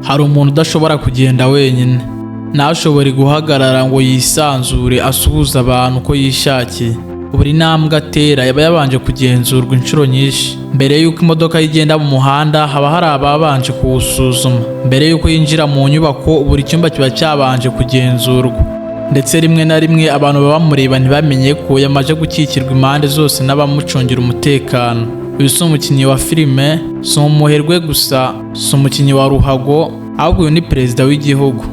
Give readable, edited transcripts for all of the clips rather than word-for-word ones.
hari umuntu udashobora kugenda wenyine, ntashobore guhagarara ngo yisanzure asuhuza abantu uko yishakiye. Buri ntambwe atera yaba yabanje kugenzurwa inshuro nyinshi. Mbere y'uko imodoka igenda mu muhanda haba hari ababanje kuwusuzuma. Mbere y'uko yinjira mu nyubako buri cyumba kiba cyabanje kugenzurwa, ndetse rimwe na rimwe abantu baba bamureba ntibamenye ko yamaze gukikirwa impande zose n'abamucungira umutekano. Uyu si umukinnyi wa filime, si umuherwe gusa, si umukinnyi wa ruhago, ahubwo uyu ni perezida w'igihugu.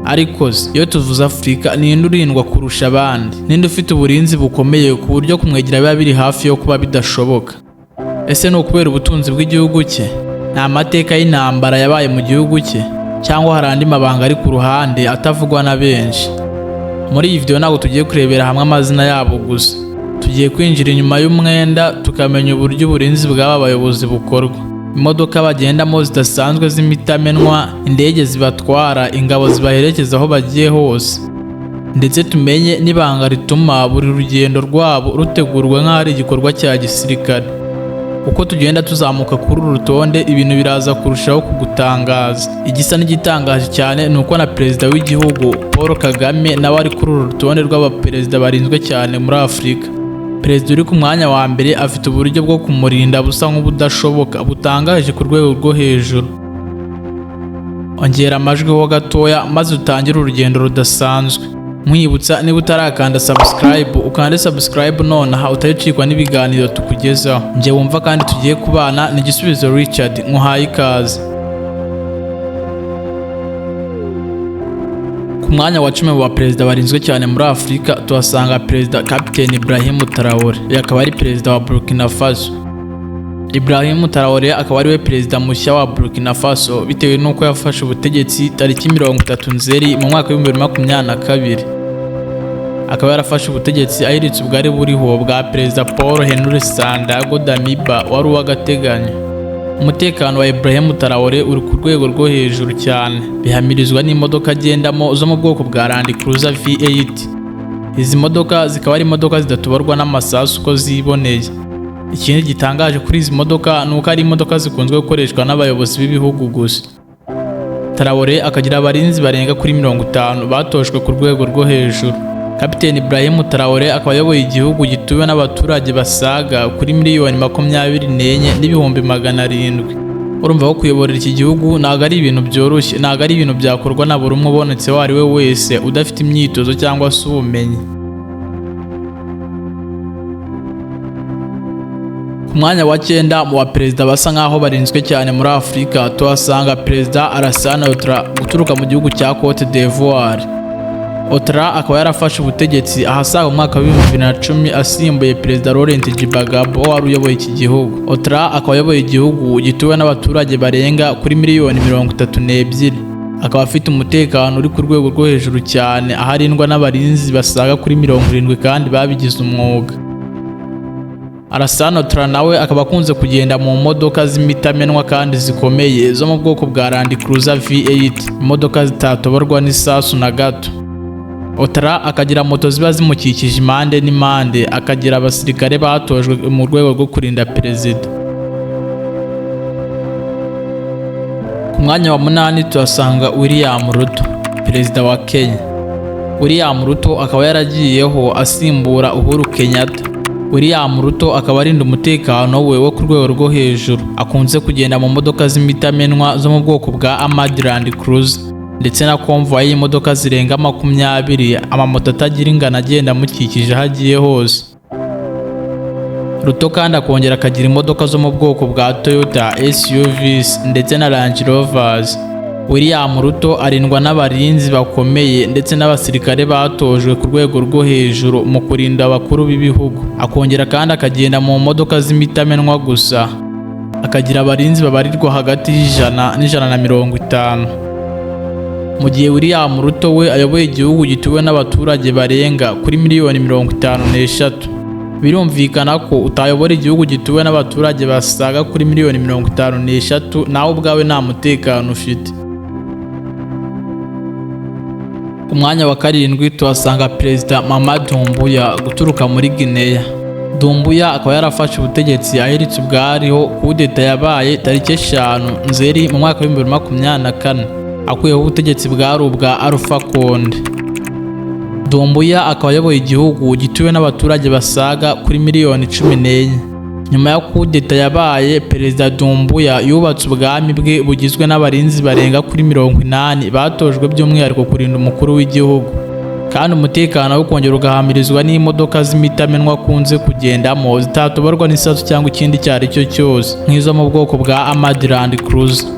Ariko iyo tuvuze Afurika, ninde urindwa kurusha abandi? Ninde ufite uburinzi bukomeye ku buryo kumwegera biba biri hafi yo kuba bidashoboka? Ese ni ukubera ubutunzi bw'igihugu cye? Ni amateka y'intambara yabaye mu gihugu cye? Cyangwa hari andi mabanga ari ku ruhande atavugwa na benshi? Muri iyi video ntabwo tugiye kurebera hamwe amazina yabo gusa, tugiye kwinjira inyuma y'umwenda tukamenya uburyo uburinzi bw'aba bayobozi bukorwa. Imodoka bagendamo zidasanzwe z'imitamenwa, indege zibatwara, ingabo zibaherekeza aho bagiye hose, ndetse tumenye n'ibanga rituma buri rugendo rwabo rutegurwa nk'aho ari igikorwa cya gisirikare. Uko tugenda tuzamuka kuri uru rutonde, ibintu biraza kurushaho kugutangaza. Igisa n'igitangaje cyane ni uko na perezida w'igihugu Paul Kagame nawe ari kuri uru rutonde rw'abaperezida barinzwe cyane muri Afurika. Perezida uri ku mwanya wa mbere afite uburyo bwo kumurinda busa nk'ubudashoboka, butangaje ku rwego rwo hejuru. Ongera amajwi ho gatoya maze utangire urugendo rudasanzwe. Mwibutsa niba utarakanda subscribe, ukande subscribe nonaha utayicikwa n'ibiganiro tukugezaho. Njye wumva kandi tugiye kubana ni Gisubizo Richard, nkuhaye ikaze. Ku mwanya wa 10 wa perezida barinzwe cyane muri Afurika tuhasanga perezida Captain Ibrahim Traoré. Akaba ari perezida wa Burkina Faso. Ibrahim Traoré akaba ari we perezida mushya wa Burkina Faso bitewe n'uko yafashe ubutegetsi tariki 30 Nzeri mu mwaka wa 2022. Akaba yarafashe ubutegetsi ahiritse ubwari buriho bwa perezida Paul Henri Sandaogo Damiba wari uw'agateganyo. Umutekano wa Ibrahim Traoré uri ku rwego rwo hejuru cyane, bihamirizwa n'imodoka agendamo zo mu bwoko bwa Land Cruiser V8. Izi modoka zikaba ari imodoka zidatubarwa n'amasasu uko ziboneye. Ikindi gitangaje kuri izi modoka ni uko ari imodoka zikunzwe gukoreshwa n'abayobozi b'ibihugu gusa. Traoré akagira abarinzi barenga kuri 50 batojwe ku rwego rwo hejuru. Captain Ibrahim Traoré akaba ayoboye igihugu gituwe n'abaturage basaga kuri 24,700,000. Urumva ko kuyoborera iki gihugu ntabwo ari ibintu byoroshye, ntabwo ari ibintu byakorwa na buri umwe ubonetse uwo ari we wese udafite imyitozo cyangwa se ubumenyi. Ku mwanya wa 9 mu baperezida basa nk'aho barinzwe cyane muri Afurika tuhasanga perezida Alassane Ouattara uturuka mu gihugu cya Cote d'Ivoire. Ouattara akaba yarafashe ubutegetsi ahasaga mu mwaka wa 2010 asimbuye perezida Laurent Gbagbo wari uyoboye iki gihugu. Ouattara akaba ayoboye igihugu gituwe n'abaturage barenga kuri 32,000,000. Akaba afite umutekano uri ku rwego rwo hejuru cyane, aharindwa n'abarinzi basaga kuri 70 kandi babigize umwuga. Alassane Ouattara nawe akaba akunze kugenda mu modoka z'imitamenwa kandi zikomeye zo mu bwoko bwa Land Cruiser V8, imodoka zitatoborwa n'isasu na gato. Ouattara akagira moto ziba zimukikije impande n'impande, akagira abasirikare batojwe mu rwego rwo kurinda perezida. Ku mwanya wa 8 tuhasanga William Ruto, perezida wa Kenya. William Ruto akaba yaragiyeho asimbura Uhuru Kenyatta. William Ruto akaba arinda umutekano we wo ku rwego rwo hejuru, akunze kugenda mu modoka z'imitamenwa zo mu bwoko bwa Armored Land Cruiser, ndetse na convoy y'imodoka zirenga 20, amamoto atagira ingano agenda amukikije aho agiye hose. Ruto kandi akongera akagira imodoka zo mu bwoko bwa Toyota SUVs ndetse na Range Rovers. William Ruto arindwa n'abarinzi bakomeye ndetse n'abasirikare batojwe ku rwego rwo hejuru mu kurinda abakuru b'ibihugu. Akongera kandi akagenda mu modoka z'imitamenwa gusa, akagira abarinzi babarirwa hagati y'100 n'150. Mu gihe William Ruto we ayoboye igihugu gituwe n'abaturage barenga kuri 53,000,000. Birumvikana ko utayobora igihugu gituwe n'abaturage basaga kuri 53,000,000 nawe ubwawe nta mutekano ufite. Ku mwanya wa 7 tuhasanga perezida Mamadou Doumbouya guturuka muri Guinea. Doumbouya akaba yarafashe ubutegetsi ahiritse ubwariho kudeta yabaye tariki 5 Nzeri mu mwaka wa 2024. akuyeho ubutegetsi bwari ubwa Alpha Conde. Doumbouya akaba ayoboye igihugu gituwe n'abaturage basaga kuri miliyoni 14. Nyuma ya kudeta yabaye, Perezida Doumbouya yubatse ubwami bwe bugizwe n'abarinzi barenga kuri 80 batojwe by'umwihariko kurinda umukuru w'igihugu, kandi umutekano wo kongera ugahamirizwa n'imodoka z'imitamenwa akunze kugendamo zitatoborwa n'isasu cyangwa ikindi icyo ari cyo cyose nk'izo mu bwoko bwa Armored Land Cruiser.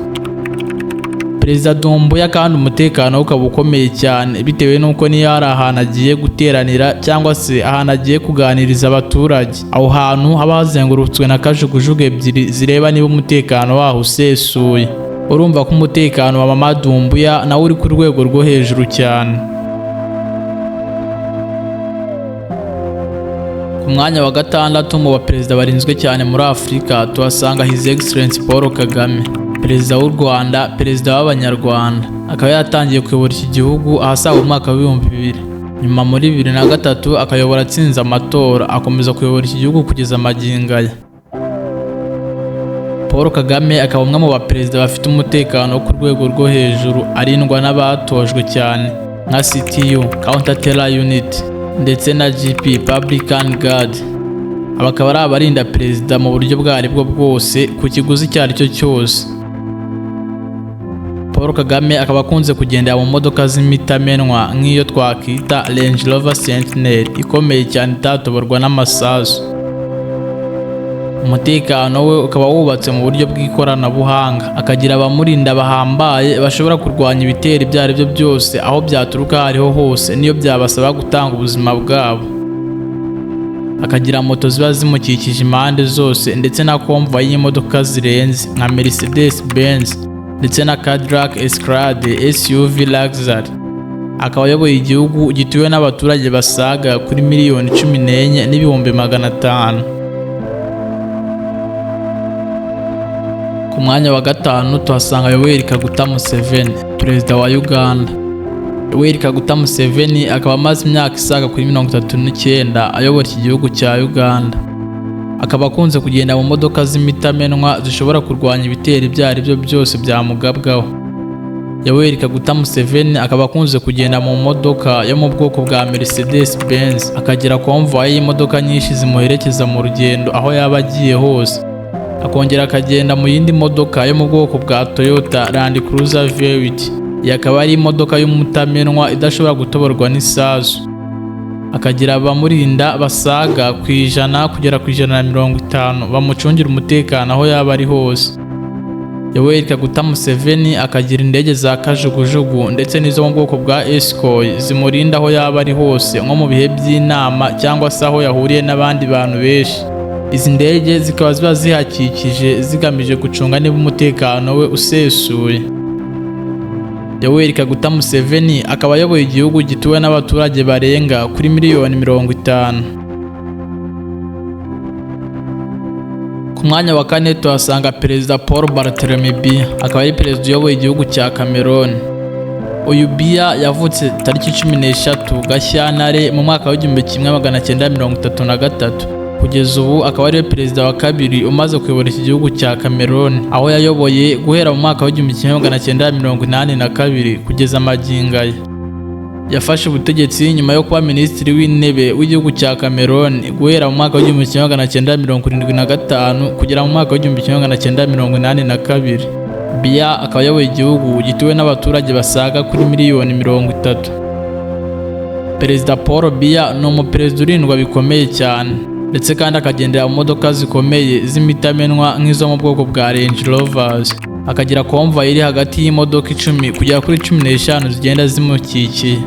Perezida Doumbouya kandi umutekano we ukaba ukomeye cyane bitewe n'uko niyo hari ahantu agiye guteranira cyangwa se ahantu agiye kuganiriza abaturage, aho hantu haba hazengurutswe na kajugujugu ebyiri zireba niba umutekano waho usesuye. Urumva ko umutekano wa Mama Doumbouya nawe uri ku rwego rwo hejuru cyane. Ku mwanya wa 6 mu baperezida barinzwe cyane muri Afurika tuhasanga His Excellency Paul Kagame, perezida w'u Rwanda, perezida w'abanyarwanda. Akaba yatangiye kuyobora iki gihugu ahasaga umwaka wa 2000. Nyuma muri 2003 akayobora atsinze amatora, akomeza kuyobora iki gihugu kugeza magingo aya. Paul Kagame akaba umwe mu baperezida bafite umutekano wo ku rwego rwo hejuru, arindwa n'abatojwe cyane nka CTU Counter Terror Unit ndetse na GP Publican Guard. Abakaba ari abarinda perezida mu buryo bwo aribwo bwose ku kiguzi icyo ari cyo cyose. Paul Kagame akaba akunze kugendera mu modoka z'imitamenwa nk'iyo twakita Range Rover Sentinel ikomeye cyane itatoborwa n'amasasu. Umutekano we ukaba wubatse mu buryo bw'ikoranabuhanga, akagira abamurinda bahambaye bashobora kurwanya ibitero ibyo ari byo byose aho byaturuka hariho hose niyo byabasaba gutanga ubuzima bwabo. Akagira moto ziba zimukikije impande zose ndetse na konvoyi y'imodoka zirenze nka Mercedes Benz ndetse na Cadillac Escalade SUV Luxury. Akaba ayoboye igihugu gituwe n'abaturage basaga kuri miliyoni 14 n'ibihumbi 500. Ku mwanya wa 5 tuhasanga Yoweri Kaguta Museveni, perezida wa Uganda. Yoweri Kaguta Museveni akaba amaze imyaka isaga kuri 39 ayobora iki gihugu cya Uganda. Akaba akunze kugenda mu modoka z'imitamenwa zishobora kurwanya ibitero ibyo ari byo byose byamugabwaho. Yoweri Kaguta Museveni akaba akunze kugenda mu modoka yo mu bwoko bwa Mercedes Benz, akagira konvoyi y'imodoka nyinshi zimuherekeza mu rugendo aho yaba agiye hose. Akongera akagenda mu yindi modoka yo mu bwoko bwa Toyota Land Cruiser V8, yakaba ari imodoka y'umutamenwa idashobora gutoborwa n'isasu. Akagira abamurinda basaga ku 100 kugera ku 150 bamucungira umutekano aho yaba ari hose. Yoweri Kaguta Museveni akagira indege za kajugujugu ndetse n'izo mu bwoko bwa Escort zimurinda aho yaba ari hose nko mu bihe by'inama cyangwa se aho yahuriye n'abandi bantu benshi. Izi ndege zikaba ziba zihakikije zigamije gucunga niba umutekano we usesuye. Yoweri Kaguta Museveni akaba ayoboye igihugu gituwe n'abaturage barenga kuri miliyoni 50. Ku mwanya wa 4 tuhasanga perezida Paul Barthélemy Biya, akaba ari perezida uyoboye igihugu cya Cameroon. Uyu Biya yavutse tariki 13 Gashyantare mu mwaka wa 1933. Kugeza ubu akaba ari perezida wa kabiri umaze kuyobora iki gihugu cya Cameroon, aho yayoboye guhera mu mwaka wa 1982 kugeza magingo aya. Yafashe ubutegetsi nyuma yo kuba minisitiri w'intebe w'igihugu cya Cameroon guhera mu mwaka wa 1975 kugera mu mwaka wa 1982. Biya akaba ayoboye igihugu gituwe n'abaturage basaga kuri miliyoni 30. Perezida Paul Biya ni umuperezida urindwa bikomeye cyane, ndetse kandi akagendera mu modoka zikomeye z'imitamenwa nk'izo mu bwoko bwa Range Rovers. Akagira konvoyi iri hagati y'imodoka 10 kugera kuri 15 zigenda zimukikiye.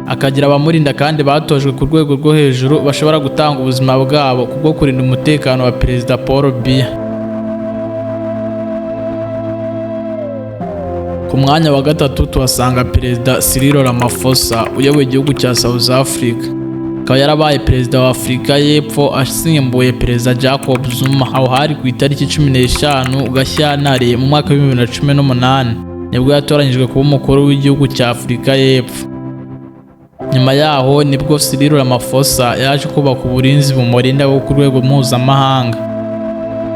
Akagira abamurinda kandi batojwe ku rwego rwo hejuru bashobora gutanga ubuzima bwabo kubwo kurinda umutekano wa Perezida Paul Biya. Ku mwanya wa 3 tuhasanga Perezida Cyril Ramaphosa uyoboye igihugu cya South Africa. Akaba yarabaye perezida wa Afurika y'Epfo asimbuye Perezida Jacob Zuma aho hari ku itariki 15 Gashyantare mu mwaka wa 2018 nibwo yatoranyijwe kuba umukuru w'igihugu cya Afurika y'Epfo. Nyuma yaho nibwo Cyril Ramaphosa yaje kubaka uburinzi bumurinda ku rwego mpuzamahanga.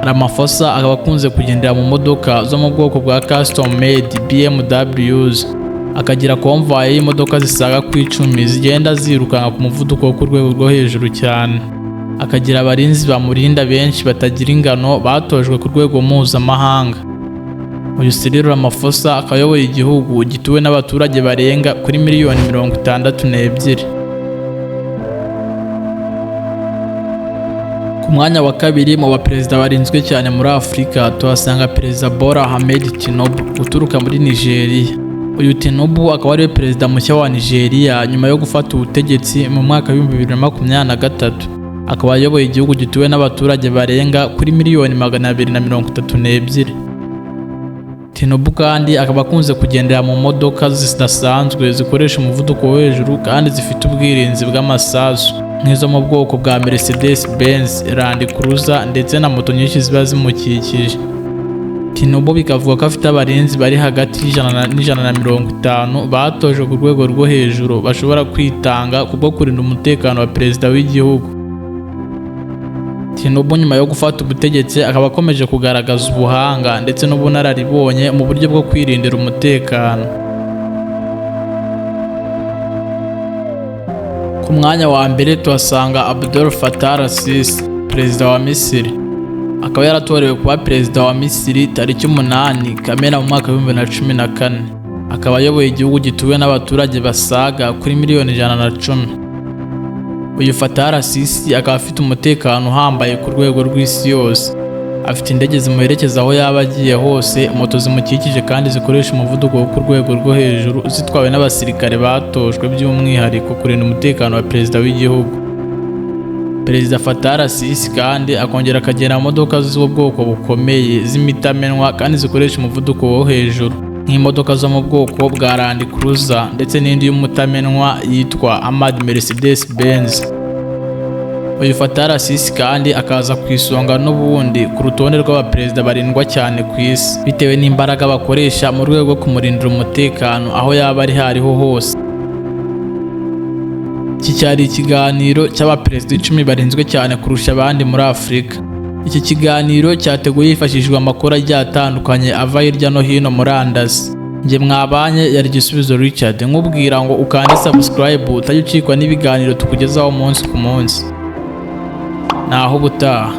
Ramaphosa akaba akunze kugendera mu modoka zo mu bwoko bwa custom made BMWs akagira konvoye y'imodoka zisaga ku 10 zigenda zirukanka ku muvuduko wo ku rwego rwo hejuru cyane. Akagira abarinzi bamurinda benshi batagira ingano batojwe ku rwego mpuzamahanga. Uyu Cyril Ramaphosa akayoboye igihugu gituwe n'abaturage barenga kuri miliyoni 62. Ku mwanya wa kabiri mu baperezida barinzwe cyane muri Afurika tuhasanga Perezida Bola Ahmed Tinubu uturuka muri Nigeria. Uyu Tinubu akaba ari perezida mushya wa Nigeria nyuma yo gufata ubutegetsi mu mwaka wa 2023. Akaba ayoboye igihugu gituwe n'abaturage barenga kuri miliyoni 232. Tinubu kandi akaba akunze kugendera mu modoka zidasanzwe zikoresha umuvuduko wo hejuru kandi zifite ubwirinzi bw'amasasu nk'izo mu bwoko bwa Mercedes Benz, Land Cruiser ndetse na moto nyinshi ziba zimukikije. Tinubu bikavuga ko afite abarinzi bari hagati y'150 batojwe ku rwego rwo hejuru bashobora kwitanga kubwo kurinda umutekano wa perezida w'igihugu. Tinubu nyuma yo gufata ubutegetsi akaba akomeje kugaragaza ubuhanga ndetse n'ubunararibonye mu buryo bwo kwirindira umutekano. Ku mwanya wa mbere tuhasanga Abdel Fattah al-Sisi, perezida wa Misiri. Akaba yaratorewe kuba perezida wa Misiri tariki 8 Kamena mu mwaka wa 2014. Akaba ayoboye igihugu gituwe n'abaturage basaga kuri miliyoni 110. Uyu Fattah al-Sisi akaba afite umutekano uhambaye ku rwego rw'isi yose. Afite indege zimuherekeza aho yaba agiye hose, moto zimukikije kandi zikoresha umuvuduko wo ku rwego rwo hejuru zitwawe n'abasirikare batojwe by'umwihariko kurinda umutekano wa perezida w'igihugu. Perezida Fattah al-Sisi kandi akongera akagenda mu modoka z'ubwoko bukomeye z'imitamenwa kandi zikoresha umuvuduko wo hejuru nk'imodoka zo mu bwoko bwa Land Cruiser ndetse n'indi y'umutamenwa yitwa Ahmad Mercedes Benz. Uyu Fattah al-Sisi kandi akaza ku isonga n'ubundi ku rutonde rw'abaperezida barindwa cyane ku isi bitewe n'imbaraga bakoresha mu rwego rwo kumurindira umutekano aho yaba ari hariho hose. Iki cyari ikiganiro cy'abaperezida 10 barinzwe cyane kurusha abandi muri Afurika. Iki kiganiro cyateguye hifashishijwe amakuru agiye atandukanye ava hirya no hino muri andasi. Nge mwabanye yari Gisubizo Richard nkubwira ngo ukande subscribe utajya ucikwa n'ibiganiro tukugezaho umunsi ku munsi. Naho ubutaha.